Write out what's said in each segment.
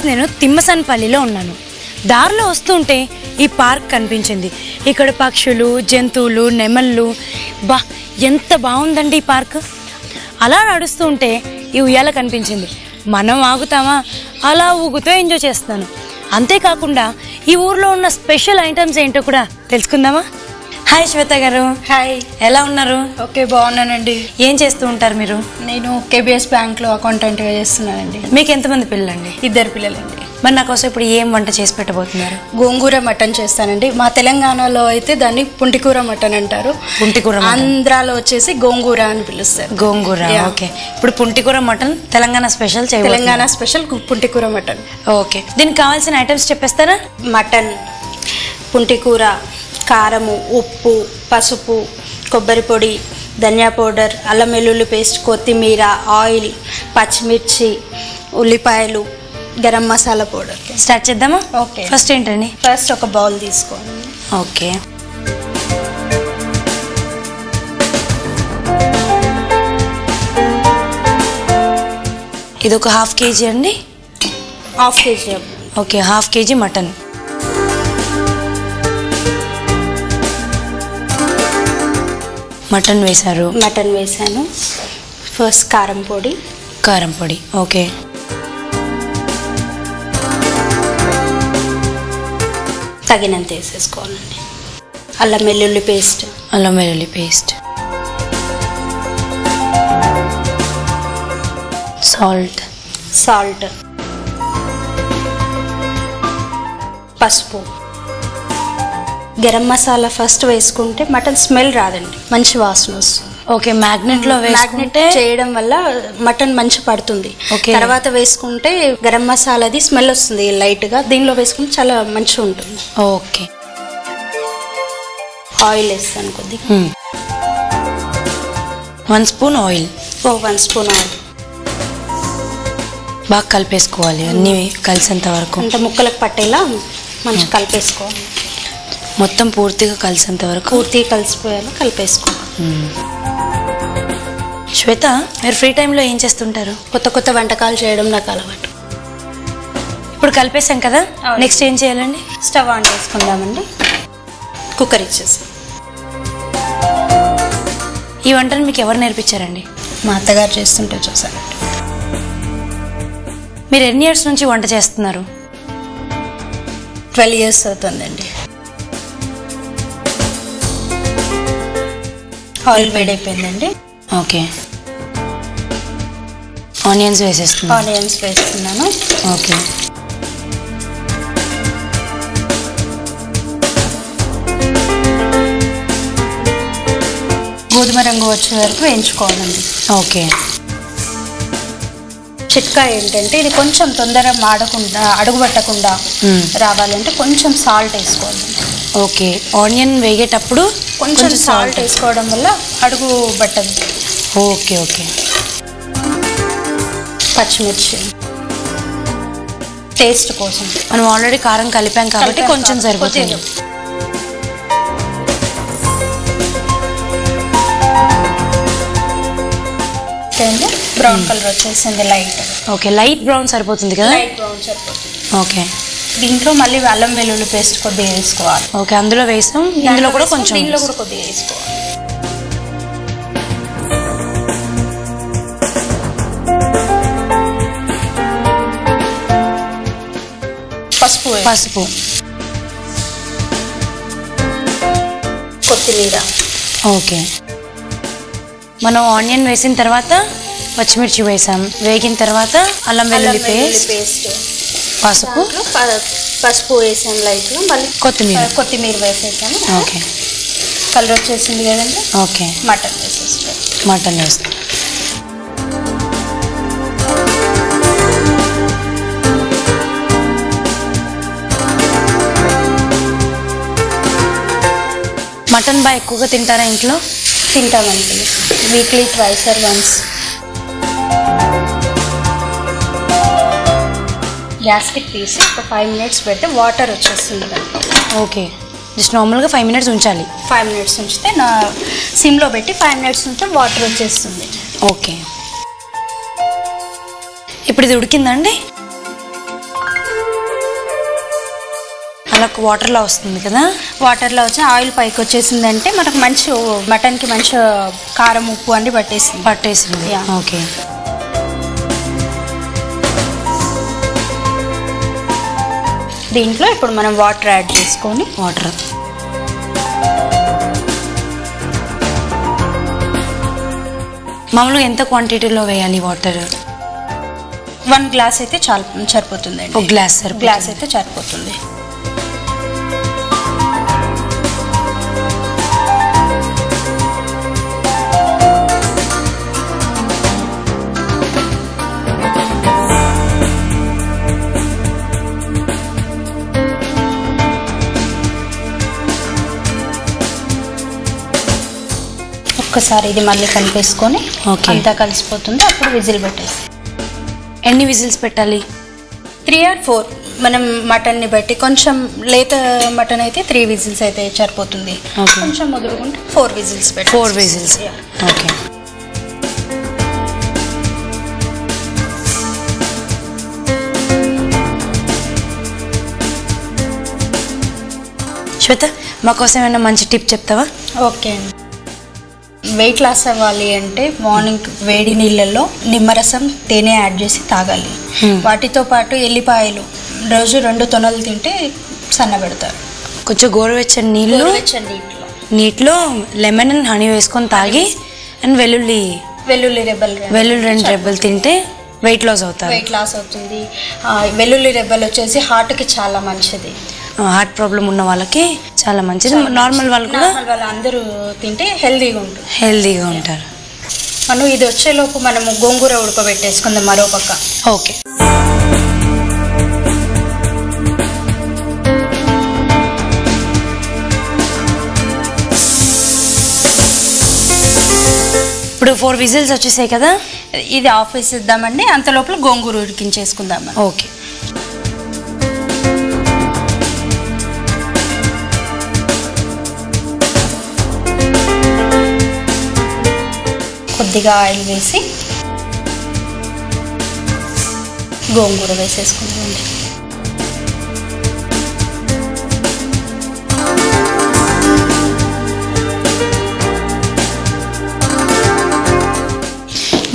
నేను తిమ్మసన్పల్లిలో ఉన్నాను. దారిలో వస్తుంటే ఈ పార్క్ కనిపించింది. ఇక్కడ పక్షులు, జంతువులు, నెమళ్ళు, బా ఎంత బాగుందండి ఈ పార్క్. అలా నడుస్తూ ఉంటే ఈ ఉయ్యాల కనిపించింది. మనం ఆగుతామా? అలా ఊగుతూ ఎంజాయ్ చేస్తున్నాను. అంతేకాకుండా ఈ ఊర్లో ఉన్న స్పెషల్ ఐటమ్స్ ఏంటో కూడా తెలుసుకుందామా? హాయ్ శ్వేత గారు. హాయ్, ఎలా ఉన్నారు? ఓకే, బాగున్నానండి. ఏం చేస్తూ ఉంటారు మీరు? నేను కేబిఎస్ బ్యాంక్లో అకౌంటెంట్గా చేస్తున్నానండి. మీకు ఎంతమంది పిల్లలండి? 2 పిల్లలండి. మరి నా కోసం ఇప్పుడు ఏం వంట చేసి పెట్టబోతున్నారు? గోంగూర మటన్ చేస్తానండి. మా తెలంగాణలో అయితే దాన్ని పుంటికూర మటన్ అంటారు. పుంటికూర. ఆంధ్రాలో వచ్చేసి గోంగూర అని పిలుస్తారు. గోంగూర. ఓకే. ఇప్పుడు పుంటికూర mutton Telangana special. Telangana special పుంటికూర మటన్. ఓకే, దీనికి కావాల్సిన ఐటమ్స్ చెప్పేస్తారా? మటన్, పుంటికూర, కారము, ఉప్పు, పసుపు, కొబ్బరి పొడి, ధనియా పౌడర్, అల్లం వెల్లుల్లి పేస్ట్, కొత్తిమీర, ఆయిల్, పచ్చిమిర్చి, ఉల్లిపాయలు, గరం మసాలా పౌడర్. స్టార్ట్ చేద్దామా? ఓకే. ఫస్ట్ ఏంటండి? ఫస్ట్ ఒక బౌల్ తీసుకోండి. ఓకే. ఇది ఒక 1/2 kg అండి. 1/2 kg. Okay, 1/2 kg mutton. Mutton వేశారు. మటన్ వేసాను. ఫస్ట్ కారం పొడి. కారం పొడి. ఓకే. తగినంత వేసేసుకోవాలండి. అల్లం వెల్లుల్లి పేస్ట్. అల్లం వెల్లుల్లి పేస్ట్. సాల్ట్. సాల్ట్. పసుపు. గరం మసాలా ఫస్ట్ వేసుకుంటే మటన్ స్మెల్ రాదండి, మంచి వాసన వస్తుంది. ఓకే, మ్యాగ్నెట్లో వేసుకుంటే చేయడం వల్ల మటన్ మంచి పడుతుంది. తర్వాత వేసుకుంటే గరం మసాలాది స్మెల్ వస్తుంది లైట్గా. దీనిలో వేసుకుంటే చాలా మంచిగా ఉంటుంది. ఓకే. ఆయిల్ వేస్తాను కొద్దిగా. 1 స్పూన్ ఆయిల్. 1 spoon oil. బాగా కలిపేసుకోవాలి అన్నీ కలిసేంత వరకు. అంటే ముక్కలకు పట్టేలా మంచిగా కలిపేసుకోవాలి. మొత్తం పూర్తిగా కలిసేంత వరకు. పూర్తిగా కలిసిపోయేలా కలిపేసుకోవాలి. శ్వేత, మీరు ఫ్రీ టైంలో ఏం చేస్తుంటారు? కొత్త వంటకాలు చేయడం నాకు అలవాటు. ఇప్పుడు కలిపేసాం కదా, నెక్స్ట్ ఏం చేయాలండి? స్టవ్ ఆన్ చేసుకుందామండి. కుక్కర్ ఇచ్చేసి. ఈ వంటను మీకు ఎవరు నేర్పించారండి? మా అత్తగారు చేస్తుంటే చూసానండి. మీరు ఎన్ని ఇయర్స్ నుంచి వంట చేస్తున్నారు? 12 years అవుతుందండి. ఆయిల్ వేడైపోయిందండి. ఓకే. ఆనియన్స్ వేసేస్తున్నాను. ఆనియన్స్ వేస్తున్నాను. ఓకే. గోధుమ రంగు వచ్చే వరకు వేయించుకోవాలండి. ఓకే. చిట్కా ఏంటంటే ఇది కొంచెం తొందరగా మాడకుండా, అడుగుపట్టకుండా రావాలంటే కొంచెం సాల్ట్ వేసుకోవాలి. ఓకే. ఆనియన్ వేగేటప్పుడు కొంచెం సాల్ట్ వేసుకోవడం వల్ల అడుగు పట్టదు. ఓకే. ఓకే. పచ్చిమిర్చి టేస్ట్ కోసం. మనం ఆల్రెడీ కారం కలిపాం కాబట్టి కొంచెం సరిపోతుంది. బ్రౌన్ కలర్ వచ్చేసింది లైట్. ఓకే, లైట్ బ్రౌన్ సరిపోతుంది కదా? లైట్ బ్రౌన్ సరిపోతుంది. ఓకే. దీంట్లో మళ్ళీ అల్లం వెల్లుల్లి పేస్ట్ కొద్దిగా వేసుకోవాలి. ఓకే, అందులో వేసాం. ఇందులో కూడా కొంచెం, దీంట్లో కూడా కొద్దిగా వేసుకోవాలి. పసుపు. కొత్తిమీర. ఓకే. మనం ఆనియన్ వేసిన తర్వాత పచ్చిమిర్చి వేసాం. వేగిన తర్వాత అల్లం వెల్లుల్లి పేస్ట్, పసుపు వేసాను లైట్గా. మళ్ళీ కొత్తిమీర వేసేసాను. ఓకే. కలర్ వచ్చేసింది కదండి. ఓకే. మటన్ వేసేస్తాం. మటన్ వేస్తాం. మటన్ బాగా ఎక్కువగా తింటారా ఇంట్లో? తింటామండి, వీక్లీ 2 or 1. గ్యాస్కి తీసి ఒక 5 minutes పెడితే వాటర్ వచ్చేస్తుంది. ఓకే. జస్ట్ నార్మల్గా 5 minutes ఉంచాలి. 5 minutes ఉంచితే నా సిమ్లో పెట్టి 5 minutes ఉంటే వాటర్ వచ్చేస్తుంది. ఓకే. ఇప్పుడు ఇది ఉడికిందండి? అలా వాటర్లో వస్తుంది కదా, వాటర్లో వచ్చి ఆయిల్ పైకి వచ్చేసిందంటే మనకు మంచి మటన్కి మంచి కారం ఉప్పు అన్ని పట్టేసింది. ఓకే. దీంట్లో ఇప్పుడు మనం వాటర్ యాడ్ చేసుకొని మామూలుగా ఎంత క్వాంటిటీలో వేయాలి వాటర్? 1 గ్లాస్ అయితే సరిపోతుంది. ఒక గ్లాస్ అయితే సరిపోతుంది. ఒక్కసారి ఇది మళ్ళీ కలిపేసుకొని అంతా కలిసిపోతుంది. అప్పుడు విజిల్ పెట్టేసి. ఎన్ని విజిల్స్ పెట్టాలి? 3 or 4 మనం మటన్ని బట్టి. కొంచెం లేత మటన్ అయితే 3 విజిల్స్ అయితే సరిపోతుంది. కొంచెం ముదురుకుంటే 4 విజిల్స్ పెట్టి. 4 విజిల్స్. ఓకే. శ్వేత, మా కోసం ఏమైనా మంచి టిప్ చెప్తావా? ఓకే అండి. వెయిట్ లాస్ అవ్వాలి అంటే మార్నింగ్ వేడి నీళ్ళల్లో నిమ్మరసం, తేనె యాడ్ చేసి తాగాలి. వాటితో పాటు ఎల్లిపాయలు రోజు 2 తొనలు తింటే సన్నబెడతారు. కొంచెం గోరువెచ్చని నీటిలో లెమన్ అండ్ హనీ వేసుకొని తాగి, అండ్ వెల్లుల్లి 2 రెబ్బలు తింటే వెయిట్ లాస్ అవుతుంది. వెల్లుల్లి రెబ్బలు వచ్చేసి హార్ట్కి చాలా మంచిది. హార్ట్ ప్రాబ్లం ఉన్న వాళ్ళకి చాలా మంచిది. నార్మల్ వాళ్ళు కూడా అందరూ తింటే హెల్దీగా ఉంటారు. మనం ఇది వచ్చేలోపు మనము గోంగూర ఉడకబెట్టేసుకుందాం మరో పక్క. ఓకే. ఇప్పుడు 4 విజిల్స్ వచ్చేసాయి కదా, ఇది ఆఫ్ వేసేద్దామండి. అంత లోపల గోంగూర ఉడికించేసుకుందాం. ఓకే. కొద్దిగా ఆయిల్ వేసి గోంగూర వేసేసుకుందామండి.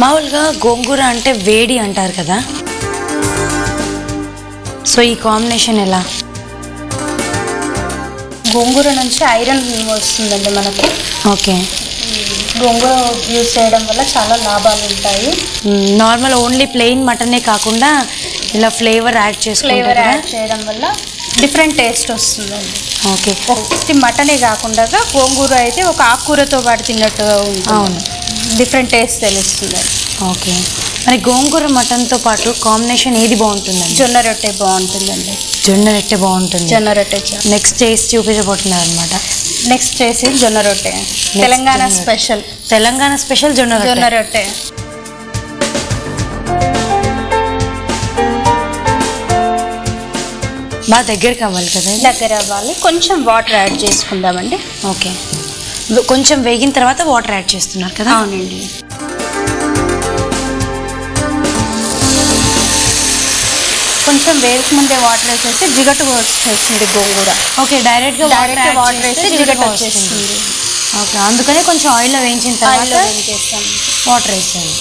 మామూలుగా గోంగూర అంటే వేడి అంటారు కదా, సో ఈ కాంబినేషన్ ఎలా? గోంగూర నుంచి ఐరన్ వస్తుందండి మనకు. ఓకే. గోంగూర యూజ్ చేయడం వల్ల చాలా లాభాలు ఉంటాయి. నార్మల్ ఓన్లీ ప్లెయిన్ మటనే కాకుండా ఇలా ఫ్లేవర్ యాడ్ చేయడం వల్ల డిఫరెంట్ టేస్ట్ వస్తుందండి. ఓకే. ఒకటి మటనే కాకుండా గోంగూర అయితే ఒక ఆకుకూరతో పాటు తిన్నట్టుగా ఉంటుంది. అవును, డిఫరెంట్ టేస్ట్ తెలుస్తుందండి. ఓకే. మరి గోంగూర మటన్తో పాటు కాంబినేషన్ ఏది బాగుంటుందండి? జొన్న రొట్టె బాగుంటుందండి. జొన్న రొట్టె నెక్స్ట్ చేసి చూపించబోతున్నారు అనమాట. నెక్స్ట్ చేసి జొన్న రొట్టె, తెలంగాణ స్పెషల్ జొన్న రొట్టె. బాగా దగ్గరికి అవ్వాలి కదా? దగ్గర అవ్వాలి. కొంచెం వాటర్ యాడ్ చేసుకుందామండి. ఓకే. కొంచెం వేగిన తర్వాత వాటర్ యాడ్ చేస్తున్నారు కదా? అవునండి. కొంచెం వేయక ముందే వాటర్ వేసేసి జిగటు వచ్చేస్తుంది గోంగూర. ఓకే. డైరెక్ట్గా వాటర్ వేస్తే జిగటు వచ్చేస్తుంది. ఓకే. అందుకనే కొంచెం ఆయిల్లో వేయించిన తర్వాత వాటర్ వేసాను.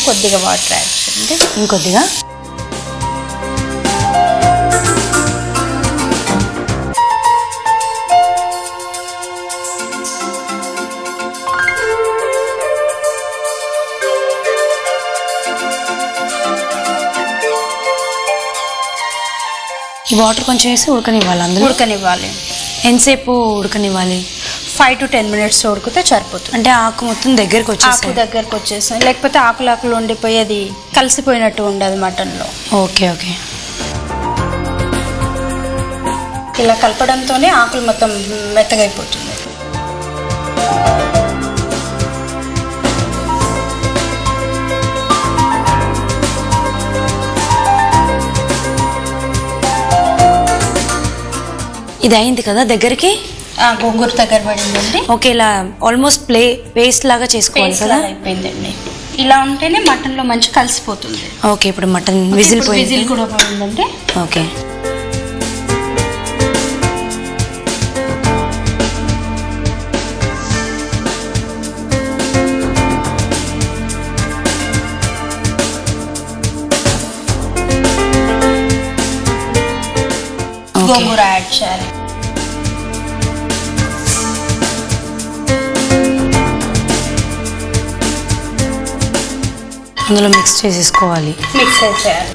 కొద్దిగా వాటర్ యాడ్ చేయండి. ఇంకొద్దిగా. ఈ వాటర్ కొంచెం వేసి ఉడకనివ్వాలి. అందులో ఉడకనివ్వాలి. ఎంతసేపు ఉడకనివ్వాలి? 5 to 10 minutes ఉడికితే సరిపోతుంది. అంటే ఆకు మొత్తం దగ్గరకు వచ్చేసాయి. లేకపోతే ఆకులు ఉండిపోయి అది కలిసిపోయినట్టు ఉండదు మటన్లో. ఓకే. ఓకే. ఇలా కలపడంతోనే ఆకులు మొత్తం మెత్తగైపోతుంది. ఇది అయింది కదా దగ్గరికి? గోంగూర దగ్గర పడిందండి. ఓకే, ఇలా ఆల్మోస్ట్ పేస్ట్ లాగా చేసుకోవాలి కదా. అయిపోయిందండి. ఇలా ఉంటేనే మటన్లో మంచి కలిసిపోతుంది. ఓకే, ఇప్పుడు మటన్ విజిల్ కూడా పోయిందండి. ఓకే, గోంగూర యాడ్ చేయాలి. అందులో మిక్స్ చేసేసుకోవాలి. మిక్స్ చేయాలి.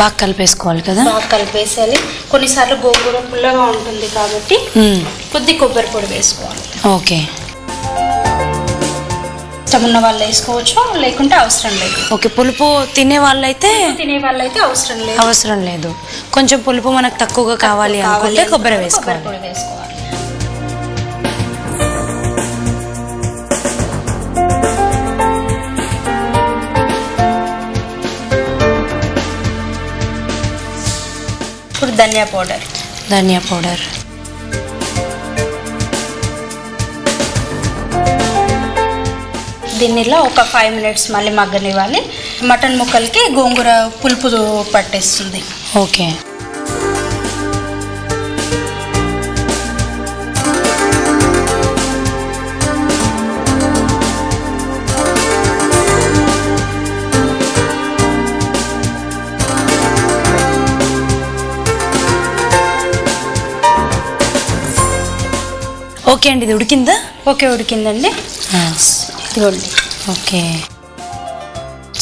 బాగా కలిపేసుకోవాలి కదా. బాగా కలిపేసేయాలి. కొన్నిసార్లు గోంగూర పుల్లగా ఉంటుంది కాబట్టి కొద్ది కొబ్బరి పొడి వేసుకోవాలి. ఓకే, ఇష్టం ఉన్న వాళ్ళు వేసుకోవచ్చు, లేకుంటే అవసరం లేదు. ఓకే, పులుపు తినే వాళ్ళైతే అవసరం లేదు. కొంచెం పులుపు మనకు తక్కువగా కావాలి అనుకుంటే కొబ్బరి వేసుకోవాలి. ఇప్పుడు ధనియా పౌడర్ దీన్ని ఇలా ఒక 5 minutes మళ్ళీ మగ్గనివ్వాలి. మటన్ ముక్కలకి గోంగూర పులుపు పట్టేస్తుంది. ఓకే, ఓకే అండి. ఇది ఉడికిందా? ఓకే, ఉడికిందండి. ఇదిగోండి. ఓకే,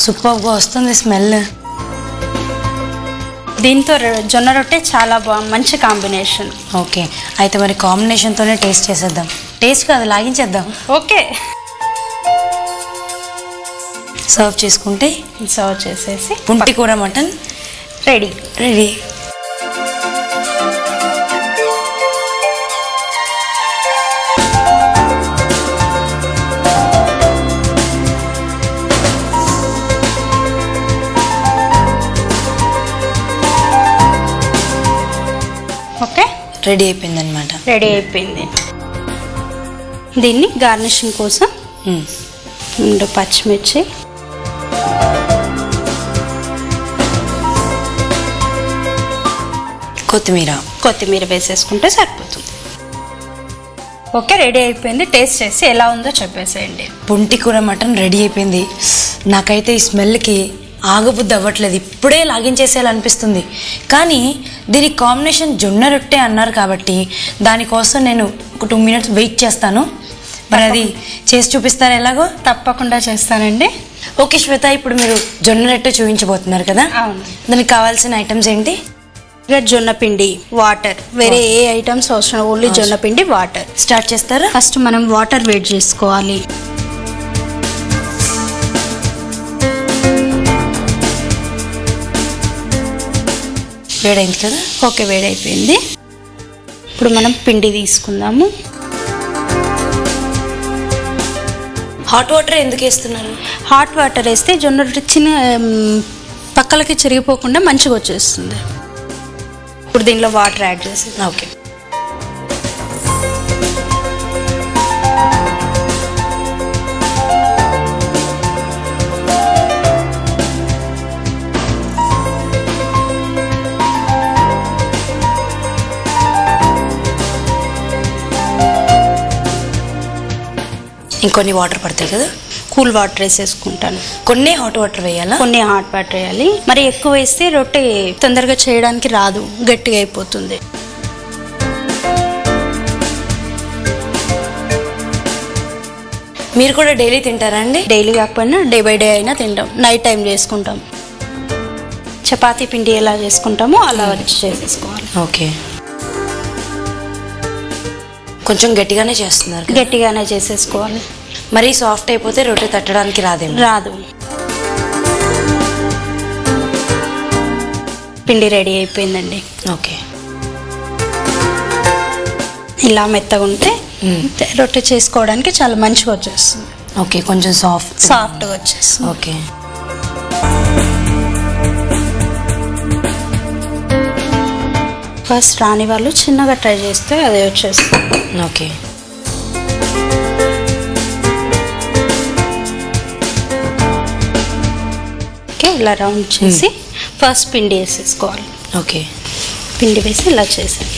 సూపర్గా వస్తుంది స్మెల్. దీంతో జొన్న రొట్టె చాలా మంచి కాంబినేషన్. ఓకే, అయితే మరి కాంబినేషన్తోనే టేస్ట్ చేసేద్దాం. టేస్ట్ కాదు, లాగించేద్దాం. ఓకే, సర్వ్ చేసుకుంటే సర్వ్ చేసేసి పుంటి కూర మటన్ రెడీ. ఓకే, రెడీ అయిపోయింది అనమాట. రెడీ అయిపోయింది. దీన్ని గార్నిషింగ్ కోసం 2 పచ్చిమిర్చి, కొత్తిమీర వేసేసుకుంటే సరిపోతుంది. ఓకే, రెడీ అయిపోయింది. టేస్ట్ చేసి ఎలా ఉందో చెప్పేసేయండి. పుంటి కూర మటన్ రెడీ అయిపోయింది. నాకైతే ఈ స్మెల్కి ఆగబుద్ధి అవ్వట్లేదు, ఇప్పుడే లాగించేసేయాలనిపిస్తుంది. కానీ దీని కాంబినేషన్ జొన్న రొట్టె అన్నారు కాబట్టి దానికోసం నేను ఒక 2 minutes వెయిట్ చేస్తాను. మరి అది చేసి చూపిస్తారు ఎలాగో? తప్పకుండా చేస్తానండి. ఓకే శ్వేత, ఇప్పుడు మీరు జొన్న రొట్టె చూపించబోతున్నారు కదా. అవును. దానికి కావాల్సిన ఐటమ్స్ ఏంటి? జొన్న పిండి, వాటర్, వేరే ఏ ఐటమ్స్ అవసరం, ఓన్లీ జొన్న పిండి, వాటర్. స్టార్ట్ చేస్తారా? ఫస్ట్ మనం వాటర్ వేడి చేసుకోవాలి. వేడైంది కదా. ఓకే, వేడైపోయింది. ఇప్పుడు మనం పిండి తీసుకుందాము. హాట్ వాటర్ ఎందుకు వేస్తున్నారు? హాట్ వాటర్ వేస్తే జొన్న రొట్టె చిన్న పక్కలకి చిరిగిపోకుండా మంచిగా వచ్చేస్తుంది. ఇప్పుడు దీనిలో వాటర్ యాడ్ చేసి ఓకే, ఇంకొన్ని వాటర్ పడతాయి కదా. కూల్ వాటర్ వేసేసుకుంటాను. కొన్ని హాట్ వాటర్ వేయాలా? కొన్ని హాట్ వాటర్ వేయాలి. మరి ఎక్కువ వేస్తే రొట్టె తొందరగా చేయడానికి రాదు, గట్టిగా అయిపోతుంది. మీరు కూడా డైలీ తింటారా అండి? డైలీ కాకపోయినా డే బై డే అయినా తింటాం. నైట్ టైం చేసుకుంటాం. చపాతీ పిండి ఎలా చేసుకుంటామో అలా వచ్చి చేసేసుకోవాలి. ఓకే, కొంచెం గట్టిగానే చేస్తున్నారు. గట్టిగానే చేసేసుకోవాలి. మరీ సాఫ్ట్ అయిపోతే రొట్టె తట్టడానికి రాదు. పిండి రెడీ అయిపోయిందండి. ఓకే, ఇలా మెత్తగా ఉంటే రొట్టె చేసుకోవడానికి చాలా మంచిగా వచ్చేస్తుంది. ఓకే, కొంచెం సాఫ్ట్గా వచ్చేస్తుంది. ఓకే. ఫస్ట్ రాని వాళ్ళు చిన్నగా ట్రై చేస్తే అదే వచ్చేస్తుంది. ఓకే. ఓకే, ఇలా రౌండ్ చేసి ఫస్ట్ పిండి వేసేసుకోవాలి. ఓకే, పిండి వేసి ఇలా చేసాను.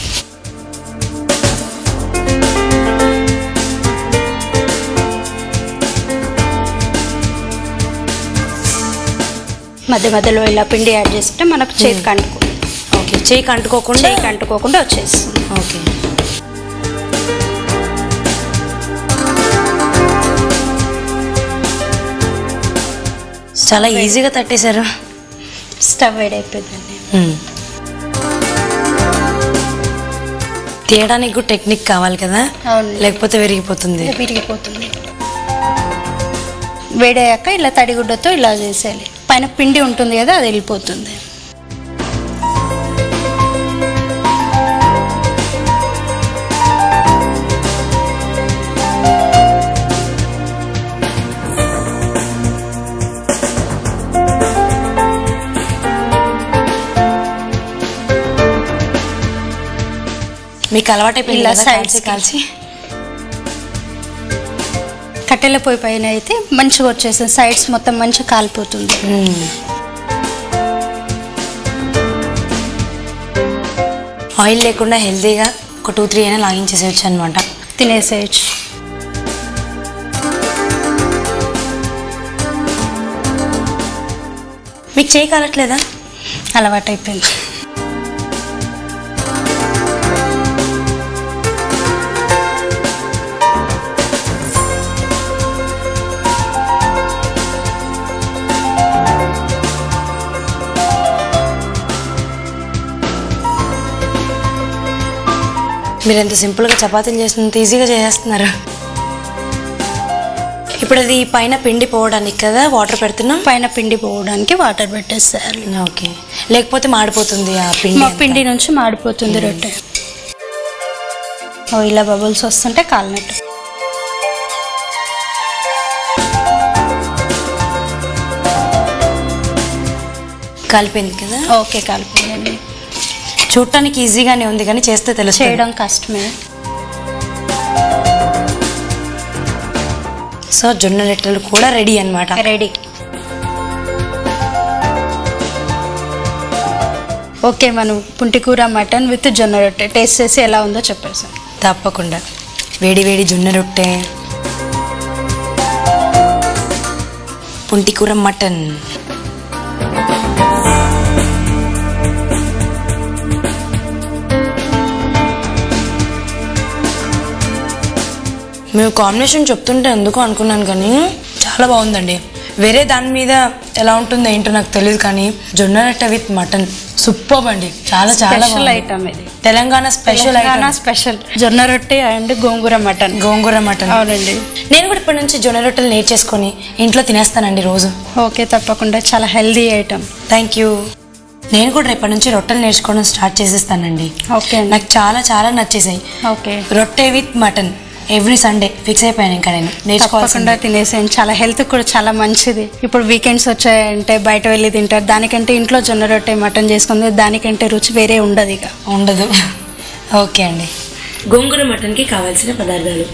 మధ్య మధ్యలో ఇలా పిండి యాడ్ చేసుకుంటే మనకు చేతికి అంటుకుంటుంది. ఓకే, చేయికి అంటుకోకుండా వచ్చేస్తుంది. ఓకే. చాలా ఈజీగా తట్టేశారు. స్టవ్ వేడైపోయిందండి. తీయడానికి కూడా టెక్నిక్ కావాలి కదా, లేకపోతే విరిగిపోతుంది. వేడయ్యాక ఇలా తడిగుడ్డతో ఇలా చేసేయాలి. పైన పిండి ఉంటుంది కదా, అది వెళ్ళిపోతుంది. మీకు అలవాటైపోయింది ఇలా సైడ్స్ కాల్చి కట్టెల పొయ్యి పైన అయితే మంచిగా వచ్చేస్తుంది. సైడ్స్ మొత్తం మంచిగా కాలిపోతుంది. ఆయిల్ లేకుండా హెల్తీగా ఒక 2-3 అయినా లాగించేసేయచ్చు అనమాట, తినేసేయచ్చు. మీకు చేయి కాలట్లేదా? అలవాటైపోయింది. మీరు ఎంత సింపుల్గా చపాతీలు చేస్తున్నంత ఈజీగా చేసేస్తున్నారు. ఇప్పుడు అది పైన పిండి పోవడానికి కదా వాటర్ పెడుతున్నాం. పైన పిండి పోవడానికి వాటర్ పెట్టేస్తారు. ఓకే, లేకపోతే మాడిపోతుంది ఆ పిండి నుంచి మాడిపోతుంది రొట్టె. ఇలా బబుల్స్ వస్తుంటే కాలినట్టు. కాలిపోయింది కదా. ఓకే, కాలిపోయిందండి. చూడటానికి ఈజీగానే ఉంది కానీ చేస్తే తెలుసు, చేయడం కష్టమే. సో జొన్న రొట్టెలు కూడా రెడీ అన్నమాట. రెడీ. ఓకే, మనం పుంటికూర మటన్ విత్ జొన్న రొట్టె టేస్ట్ చేసి ఎలా ఉందో చెప్పేసాం. తప్పకుండా. వేడి వేడి జొన్న రొట్టె, పుంటికూర మటన్. మేము కాంబినేషన్ చెప్తుంటే ఎందుకు అనుకున్నాను కానీ చాలా బాగుందండి. వేరే దాని మీద ఎలా ఉంటుందో ఏంటో నాకు తెలియదు కానీ జొన్న రొట్టె విత్ మటన్ సూపర్ అండి. చాలా చాలా స్పెషల్ ఐటమ్ ఇది. తెలంగాణ స్పెషల్ జొన్న రొట్టె అండ్ గోంగూర మటన్. అవునండి. నేను కూడా ఇప్పటి నుంచి జొన్న రొట్టెలు నేర్చేసుకొని ఇంట్లో తినేస్తానండి రోజు. ఓకే, తప్పకుండా. చాలా హెల్దీ ఐటమ్. Thank you. నేను కూడా రేపటి నుంచి రొట్టెలు నేర్చుకోవడం స్టార్ట్ చేసేస్తానండి. ఓకే, నాకు చాలా చాలా నచ్చేసాయి. ఓకే, రొట్టె with mutton every Sunday fix అయిపోయాను. ఇంకా నేను నేర్చుకోవాల్సిందా తినేసాను. చాలా హెల్త్ కూడా చాలా మంచిది. ఇప్పుడు వీకెండ్స్ వచ్చాయంటే బయట వెళ్ళి తింటారు, దానికంటే ఇంట్లో జొన్న రొట్టె మటన్ చేసుకుంది దానికంటే రుచి వేరే ఉండదు, ఇక ఉండదు. ఓకే అండి. గోంగూర మటన్కి కావాల్సిన పదార్థాలు: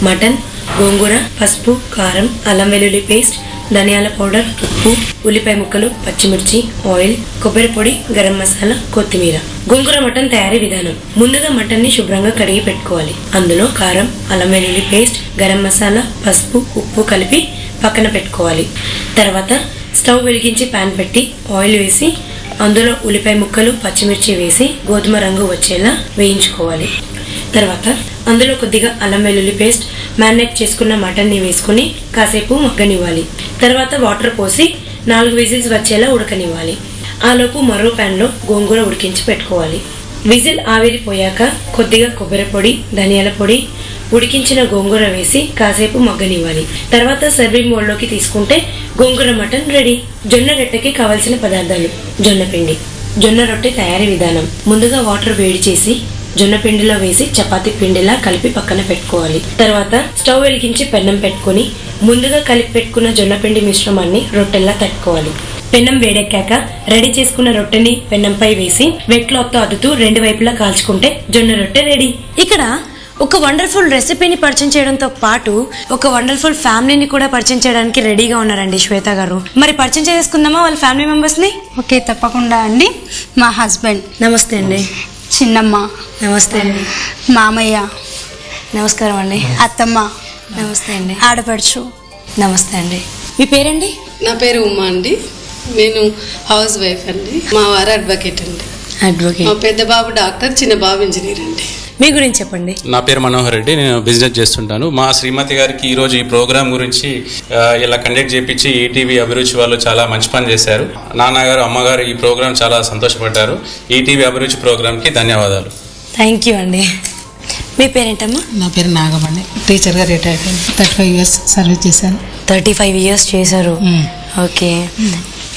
మటన్, గోంగూర, పసుపు, కారం, అల్లం వెల్లుల్లి పేస్ట్, ధనియాల పౌడర్, ఉప్పు, ఉల్లిపాయ ముక్కలు, పచ్చిమిర్చి, ఆయిల్, కొబ్బరి పొడి, గరం మసాలా, కొత్తిమీర. గోంగూర మటన్ తయారీ విధానం: ముందుగా మటన్ ని శుభ్రంగా కడిగి పెట్టుకోవాలి. అందులో కారం, అల్లం వెల్లుల్లి పేస్ట్, గరం మసాలా, పసుపు, ఉప్పు కలిపి పక్కన పెట్టుకోవాలి. తర్వాత స్టవ్ వెలిగించి పాన్ పెట్టి ఆయిల్ వేసి అందులో ఉల్లిపాయ ముక్కలు, పచ్చిమిర్చి వేసి గోధుమ రంగు వచ్చేలా వేయించుకోవాలి. తర్వాత అందులో కొద్దిగా అల్లం వెల్లుల్లి పేస్ట్, మ్యారినేట్ చేసుకున్న మటన్ ని వేసుకుని కాసేపు మగ్గనివ్వాలి. తర్వాత వాటర్ పోసి 4 విజిల్స్ వచ్చేలా ఉడకనివ్వాలి. ఆలోపు మరో ప్యాన్ లో గోంగూర ఉడికించి పెట్టుకోవాలి. విజిల్ ఆవిరిపోయాక కొద్దిగా కొబ్బరి పొడి, ధనియాల పొడి, ఉడికించిన గోంగూర వేసి కాసేపు మగ్గనివ్వాలి. తర్వాత సర్వింగ్ బౌల్ లోకి తీసుకుంటే గోంగూర మటన్ రెడీ. జొన్న రొట్టెకి కావలసిన పదార్థాలు: జొన్న పిండి. జొన్న రొట్టె తయారీ విధానం: ముందుగా వాటర్ వేడి చేసి జొన్న పిండిలో వేసి చపాతీ పిండిలా కలిపి పక్కన పెట్టుకోవాలి. తర్వాత స్టవ్ వెలిగించి పెన్నం పెట్టుకుని ముందుగా కలిపి పెట్టుకున్న జొన్న పిండి మిశ్రమాన్ని రొట్టెల్లా తట్టుకోవాలి. పెన్నం వేడెక్కాక రెడీ చేసుకున్న రొట్టెని పెన్నంపై వేసి వెట్ క్లాత్ తో అద్దుతూ 2 వైపులా కాల్చుకుంటే జొన్న రొట్టె రెడీ. ఇక్కడ ఒక వండర్ఫుల్ రెసిపీని పరిచయం చేయడంతో పాటు ఒక వండర్ఫుల్ ఫ్యామిలీని కూడా పరిచయం చేయడానికి రెడీగా ఉన్నారండి శ్వేత గారు. మరి పరిచయం చేసుకుందామా వాళ్ళ ఫ్యామిలీ మెంబర్స్ ని? ఓకే, తప్పకుండా అండి. మా హస్బెండ్. నమస్తే అండి. చిన్నమ్మ. నమస్తే అండి. మామయ్య. నమస్కారం అండి. అత్తమ్మ. నమస్తే అండి. ఆడపడుచు. నమస్తే అండి. మీ పేరండి? నా పేరు ఉమా అండి. నేను హౌస్ వైఫ్ అండి. మా వారు అడ్వకేట్ అండి. అడ్వకేట్. మా పెద్ద బాబు డాక్టర్, చిన్న బాబు ఇంజనీర్ అండి. మీ గురించి చెప్పండి. నా పేరు మనోహర్ రెడ్డి. నేను బిజినెస్ చేస్తుంటాను. మా శ్రీమతి గారికి ఈరోజు ఈ ప్రోగ్రామ్ గురించి ఇలా కండక్ట్ చేయించి ఈటీవీ అభిరుచి వాళ్ళు చాలా మంచి పని చేశారు. నాన్నగారు అమ్మగారు ఈ ప్రోగ్రామ్ చాలా సంతోషపడ్డారు. ఈటీవీ అభిరుచి ప్రోగ్రామ్కి ధన్యవాదాలు. థ్యాంక్ యూ అండి. మీ పేరేంటమ్మా? నా పేరు నాగమణి. టీచర్గా రిటైర్డ్ అయ్యాను. 35 years సర్వీస్ చేశాను. 35 years చేశారు. ఓకే.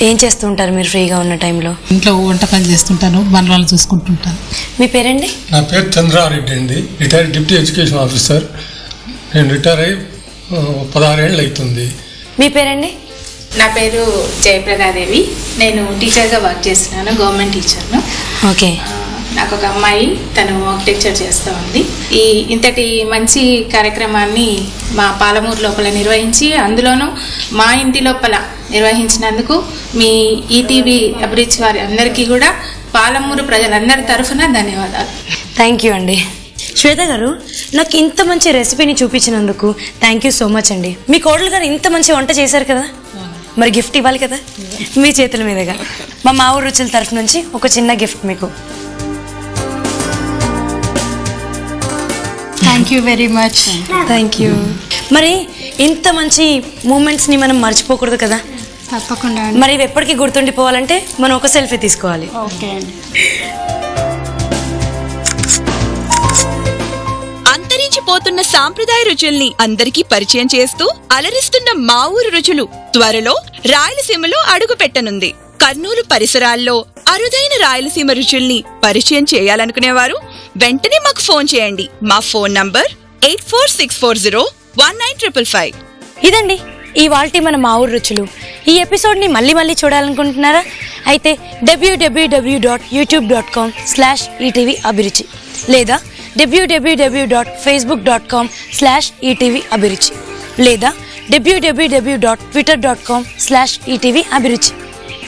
ఏం చేస్తుంటారు మీరు ఫ్రీగా ఉన్న టైంలో? ఇంట్లో వంట పని చేస్తుంటాను, మనవాళ్ళు చూసుకుంటుంటాను. మీ పేరండి? నా పేరు చంద్రారెడ్డి అండి. Retired deputy education officer. నేను రిటైర్ అయ్యి 16 ఏళ్ళు అవుతుంది. మీ పేరండి? నా పేరు జయప్రదాదేవి. నేను టీచర్గా వర్క్ చేస్తున్నాను, గవర్నమెంట్ టీచర్ను. ఓకే. నాకు ఒక అమ్మాయి, తను ఆర్కిటెక్చర్ చేస్తూ ఉంది. ఇంతటి మంచి కార్యక్రమాన్ని మా పాలమూరు లోపల నిర్వహించి, అందులోనూ మా ఇంటి లోపల నిర్వహించినందుకు మీ ఈటీవీ అభిరుచి వారి అందరికీ కూడా పాలమూరు ప్రజలందరి తరఫున ధన్యవాదాలు. థ్యాంక్ యూ అండి. శ్వేత గారు, నాకు ఇంత మంచి రెసిపీని చూపించినందుకు థ్యాంక్ యూ సో మచ్ అండి. మీ కోడలు గారు ఇంత మంచి వంట చేశారు కదా, మరి గిఫ్ట్ ఇవ్వాలి కదా మీ చేతుల మీదుగా. మా ఊరు రుచుల తరఫు నుంచి ఒక చిన్న గిఫ్ట్ మీకు. Thank you very much. Thank you. మరి ఇంత మంచి మూమెంట్స్ని మనం మర్చిపోకూడదు కదా. తప్పకుండా. మరి ఇవి ఎప్పటికీ గుర్తుండిపోవాలంటే మనం ఒక సెల్ఫీ తీసుకోవాలి. ఓకే అండి. అంతరించిపోతున్న సాంప్రదాయ రుచుల్ని అందరికీ పరిచయం చేస్తూ అలరిస్తున్న మా ఊరు రుచులు త్వరలో రాయలసీమలో అడుగు పెట్టనుంది. కర్నూలు పరిసరాల్లో అరుదైన రాయలసీమ రుచుల్ని పరిచయం చేయాలనుకునేవారు వెంటనే మాకు ఫోన్ చేయండి. మా ఫోన్ నంబర్ 8464019555. ఇదండి ఇవాల్టి మన మా ఊరు రుచులు. ఈ ఎపిసోడ్ని మళ్ళీ చూడాలనుకుంటున్నారా? అయితే www.youtube.com/ETV అభిరుచి లేదా www.facebook.com/ETV అభిరుచి లేదా www.twitter.com/ETV అభిరుచి.